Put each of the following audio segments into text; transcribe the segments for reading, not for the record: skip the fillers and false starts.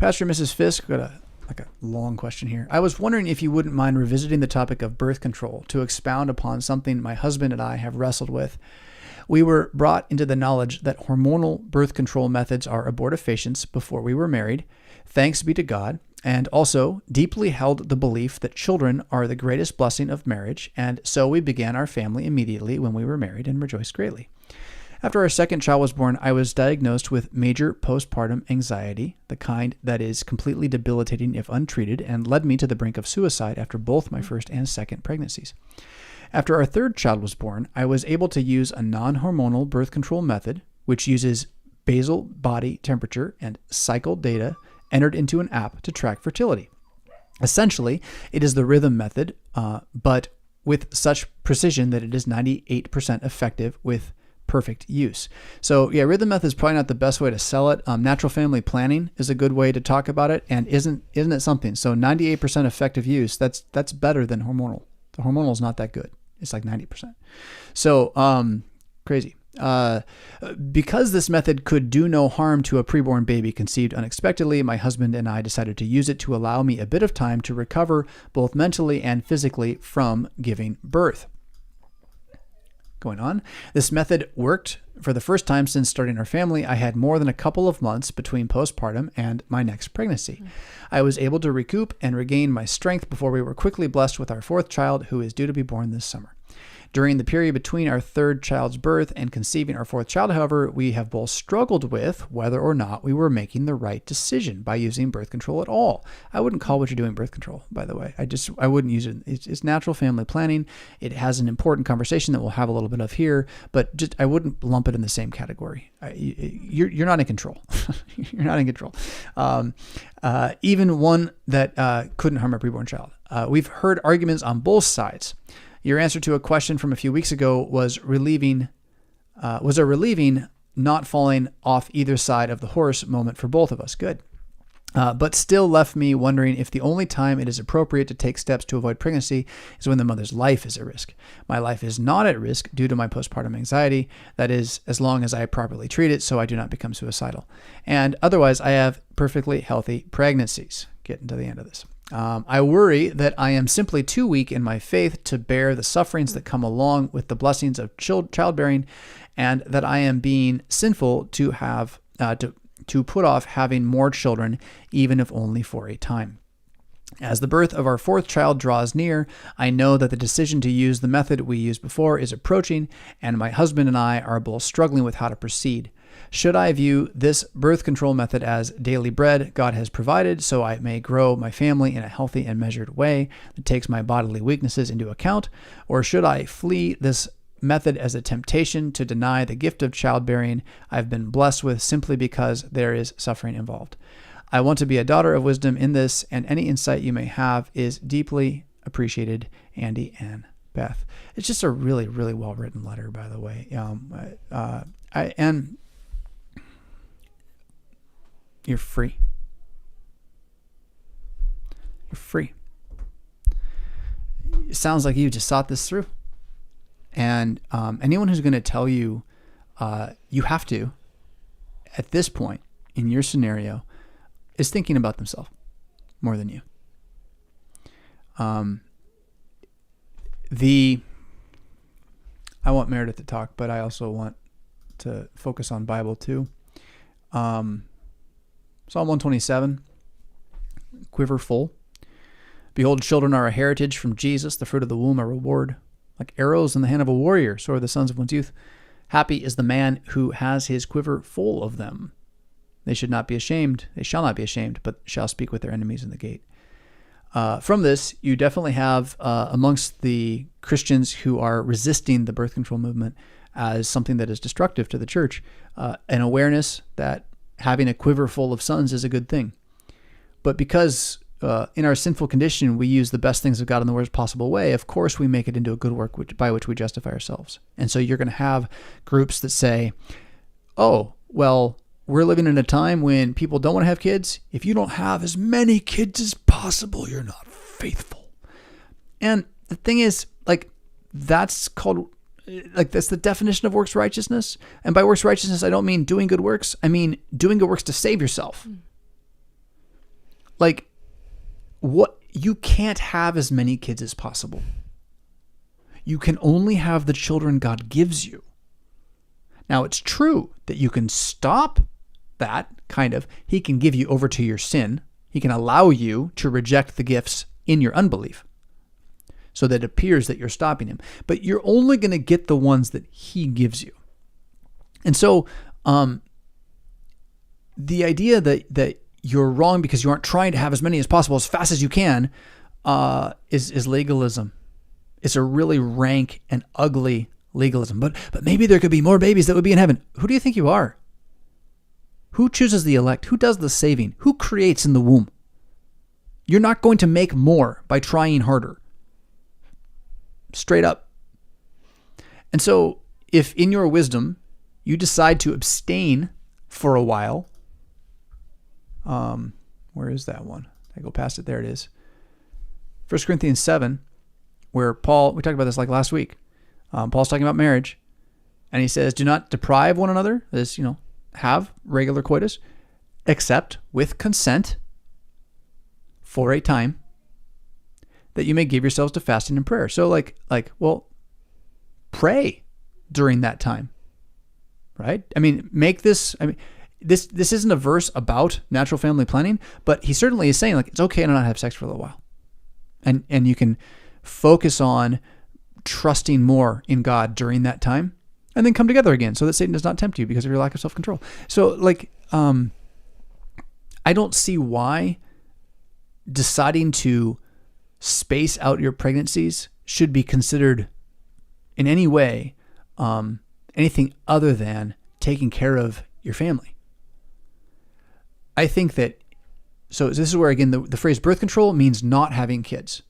Pastor and Mrs. Fisk, got a long question here. I was wondering if you wouldn't mind revisiting the topic of birth control to expound upon something my husband and I have wrestled with. We were brought into the knowledge that hormonal birth control methods are abortifacients before we were married. Thanks be to God. And also deeply held the belief that children are the greatest blessing of marriage, and so we began our family immediately when we were married and rejoiced greatly. After our second child was born, I was diagnosed with major postpartum anxiety, the kind that is completely debilitating if untreated, and led me to the brink of suicide after both my first and second pregnancies. After our third child was born, I was able to use a non-hormonal birth control method, which uses basal body temperature and cycle data entered into an app to track fertility. Essentially, it is the rhythm method, but with such precision that it is 98% effective with perfect use. So yeah, rhythm method is probably not the best way to sell it. Natural family planning is a good way to talk about it, and isn't it something? So 98% effective use, that's better than hormonal. The hormonal is not that good. It's like 90%. So crazy. Because this method could do no harm to a preborn baby conceived unexpectedly, my husband and I decided to use it to allow me a bit of time to recover both mentally and physically from giving birth. Going on, this method worked for the first time since starting our family. I had more than a couple of months between postpartum and my next pregnancy. I was able to recoup and regain my strength before we were quickly blessed with our fourth child, who is due to be born this summer. During the period between our third child's birth and conceiving our fourth child, however, we have both struggled with whether or not we were making the right decision by using birth control at all. I wouldn't call what you're doing birth control, by the way. I wouldn't use it. It's natural family planning. It has an important conversation that we'll have a little bit of here, but just I wouldn't lump it in the same category. You're not in control. You're not in control. Even one that couldn't harm a preborn child. We've heard arguments on both sides. Your answer to a question from a few weeks ago was a relieving not falling off either side of the horse moment for both of us. Good. But still left me wondering if the only time it is appropriate to take steps to avoid pregnancy is when the mother's life is at risk. My life is not at risk due to my postpartum anxiety. That is, as long as I properly treat it so I do not become suicidal. And otherwise, I have perfectly healthy pregnancies. Getting to the end of this. I worry that I am simply too weak in my faith to bear the sufferings that come along with the blessings of childbearing, and that I am being sinful to have to put off having more children, even if only for a time. As the birth of our fourth child draws near, I know that the decision to use the method we used before is approaching, and my husband and I are both struggling with how to proceed. Should I view this birth control method as daily bread God has provided so I may grow my family in a healthy and measured way that takes my bodily weaknesses into account? Or should I flee this method as a temptation to deny the gift of childbearing I've been blessed with simply because there is suffering involved? I want to be a daughter of wisdom in this, and any insight you may have is deeply appreciated. Andy and Beth. It's just a really, really well-written letter, by the way. And you're free. You're free. It sounds like you just thought this through. And anyone who's going to tell you you have to, at this point in your scenario, is thinking about themselves more than you. I want Meridith to talk, but I also want to focus on Bible too. Psalm 127, quiver full. Behold, children are a heritage from Jesus, the fruit of the womb a reward. Like arrows in the hand of a warrior, so are the sons of one's youth. Happy is the man who has his quiver full of them. They shall not be ashamed, but shall speak with their enemies in the gate. From this, you definitely have amongst the Christians who are resisting the birth control movement as something that is destructive to the church, an awareness that having a quiver full of sons is a good thing. But because in our sinful condition, we use the best things of God in the worst possible way, of course we make it into a good work by which we justify ourselves. And so you're going to have groups that say, oh, well, we're living in a time when people don't want to have kids. If you don't have as many kids as possible, you're not faithful. And the thing is, that's the definition of works righteousness. And by works righteousness, I don't mean doing good works. I mean doing good works to save yourself. Like, what, you can't have as many kids as possible. You can only have the children God gives you. Now, it's true that you can stop that, kind of. He can give you over to your sin. He can allow you to reject the gifts in your unbelief so that it appears that you're stopping him. But you're only going to get the ones that he gives you. And so the idea that you're wrong because you aren't trying to have as many as possible as fast as you can is legalism. It's a really rank and ugly legalism. But maybe there could be more babies that would be in heaven. Who do you think you are? Who chooses the elect? Who does the saving? Who creates in the womb? You're not going to make more by trying harder. Straight up. And so if in your wisdom you decide to abstain for a while, where is that one? I go past it. There it is. 1 Corinthians 7, where Paul, we talked about this like last week. Paul's talking about marriage, and he says, do not deprive one another, this, have regular coitus, except with consent for a time, that you may give yourselves to fasting and prayer. So well, pray during that time, right? I mean, this isn't a verse about natural family planning, but he certainly is saying, like, it's okay to not have sex for a little while. And you can focus on trusting more in God during that time, and then come together again so that Satan does not tempt you because of your lack of self-control. So I don't see why deciding to space out your pregnancies should be considered in any way anything other than taking care of your family. I think that, so this is where, again, the phrase birth control means not having kids.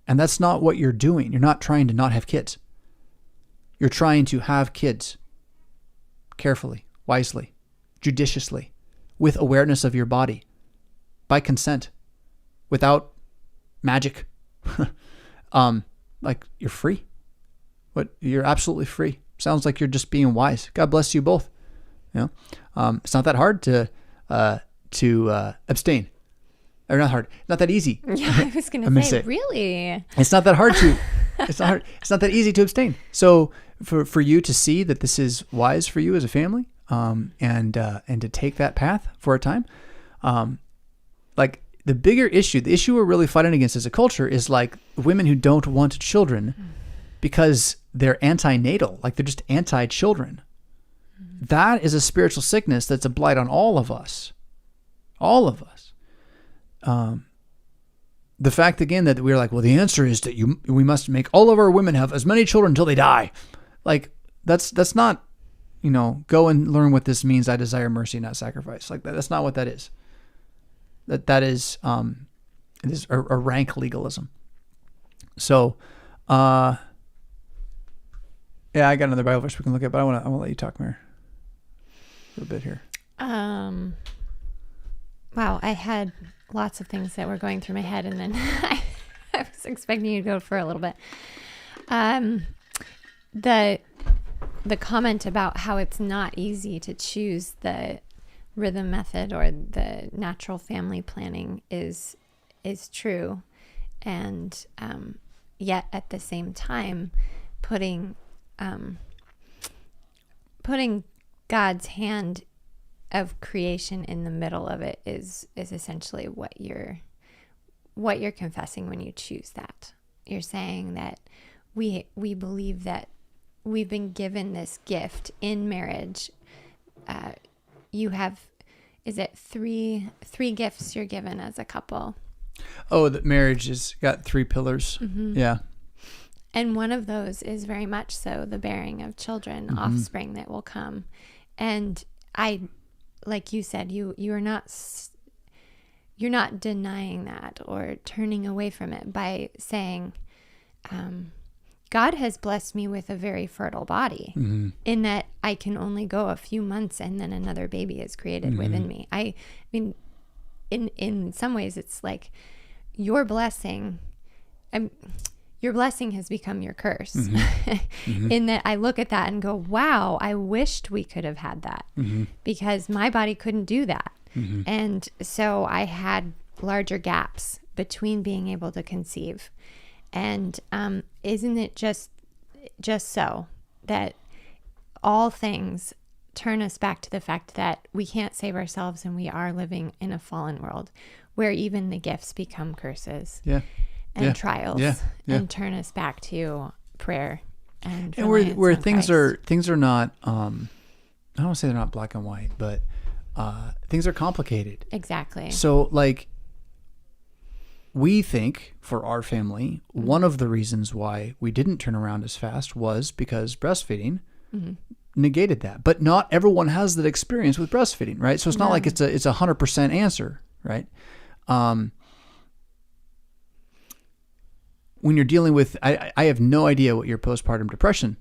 And that's not what you're doing. You're not trying to not have kids. You're trying to have kids carefully, wisely, judiciously, with awareness of your body, by consent, without magic. Like, you're free. You're absolutely free. Sounds like you're just being wise. God bless you both. It's not that hard to abstain. Or not hard. Not that easy. Yeah, I was going to say, really? It's not that hard to. It's not hard. It's not that easy to abstain. So for you to see that this is wise for you as a family, and to take that path for a time, like the bigger issue, the issue we're really fighting against as a culture is like women who don't want children because they're antinatal, like they're just anti-children. That is a spiritual sickness that's a blight on all of us. All of us. The fact, again, that we're like, well, the answer is that we must make all of our women have as many children until they die. Like, that's not, go and learn what this means. I desire mercy, not sacrifice. Like that's not what that is. That is, it is a rank legalism. So, yeah, I got another Bible verse we can look at, but I want to let you talk, Mary, a little bit here. Wow, I had lots of things that were going through my head, and then I was expecting you to go for a little bit. The comment about how it's not easy to choose the rhythm method or the natural family planning is true, and yet at the same time, putting God's hand of creation in the middle of it is essentially what you're confessing when you choose that. You're saying that we believe that we've been given this gift in marriage. You have, is it three gifts you're given as a couple? Oh, that marriage has got 3 pillars. Mm-hmm. Yeah. And one of those is very much so the bearing of children, mm-hmm. offspring that will come. And like you said, you're not denying that or turning away from it by saying, God has blessed me with a very fertile body, mm-hmm. in that I can only go a few months and then another baby is created mm-hmm. within me. I mean, in some ways it's like your blessing has become your curse, mm-hmm. Mm-hmm. in that I look at that and go, wow, I wished we could have had that, mm-hmm. because my body couldn't do that. Mm-hmm. And so I had larger gaps between being able to conceive. And isn't it just so that all things turn us back to the fact that we can't save ourselves, and we are living in a fallen world where even the gifts become curses and trials and turn us back to prayer and where things are not I don't want to say they're not black and white, but things are complicated. Exactly. So like, we think for our family, one of the reasons why we didn't turn around as fast was because breastfeeding negated that. But not everyone has that experience with breastfeeding, right? So it's not like it's a 100% answer, right? When you're dealing with, I have no idea what your postpartum depression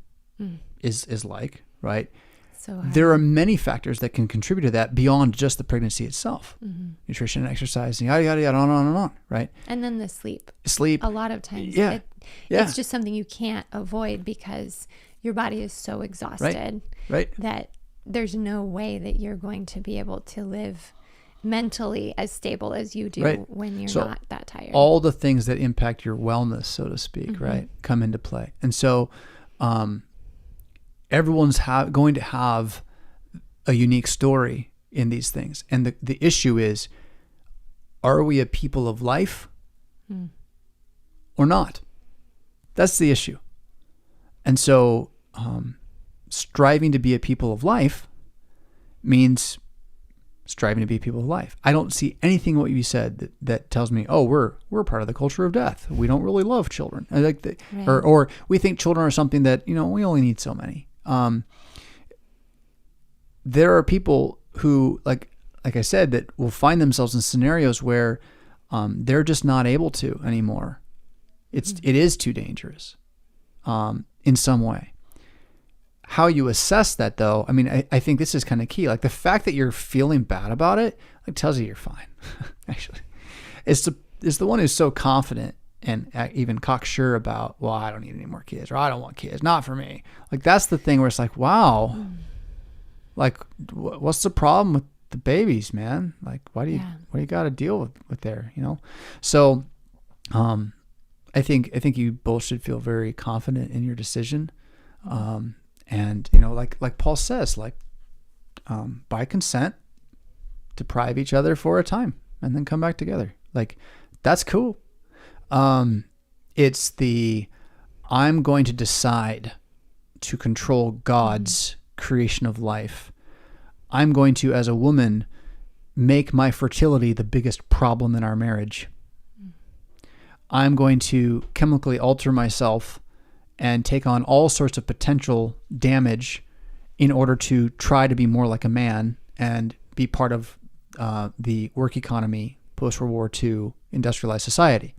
is like, right? So there are many factors that can contribute to that beyond just the pregnancy itself. Nutrition and exercise, and yada, yada, yada, on, right? And then the sleep. A lot of times it's just something you can't avoid because your body is so exhausted that there's no way that you're going to be able to live mentally as stable as you do when you're not that tired. All the things that impact your wellness, so to speak, right, come into play. And so everyone's going to have a unique story in these things. And the issue is, are we a people of life or not? That's the issue. And so striving to be a people of life means striving to be people of life. I don't see anything what you said that tells me, oh, we're part of the culture of death. We don't really love children. Or we think children are something that, we only need so many. There are people who, like I said, that will find themselves in scenarios where they're just not able to anymore. It is too dangerous in some way. How you assess that, though, I mean, I think this is kind of key. Like, the fact that you're feeling bad about it, tells you you're fine. Actually, it's the one who's so confident and even cocksure about, well, I don't need any more kids, or I don't want kids, not for me. Like, that's the thing where it's like, wow, like, what's the problem with the babies, man? Like, what do you got to deal with there, So, I think you both should feel very confident in your decision. And, like Paul says, by consent, deprive each other for a time and then come back together. Like, that's cool. It's I'm going to decide to control God's creation of life. I'm going to, as a woman, make my fertility the biggest problem in our marriage. I'm going to chemically alter myself and take on all sorts of potential damage in order to try to be more like a man and be part of the work economy, post-World War II, industrialized society,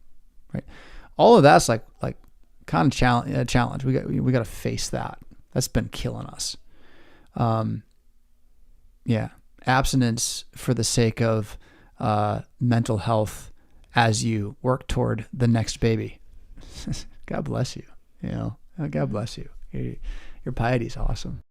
right? All of that's like kind of a challenge. We got to face that. That's been killing us. Abstinence for the sake of mental health as you work toward the next baby. God bless you. God bless you. Your piety is awesome.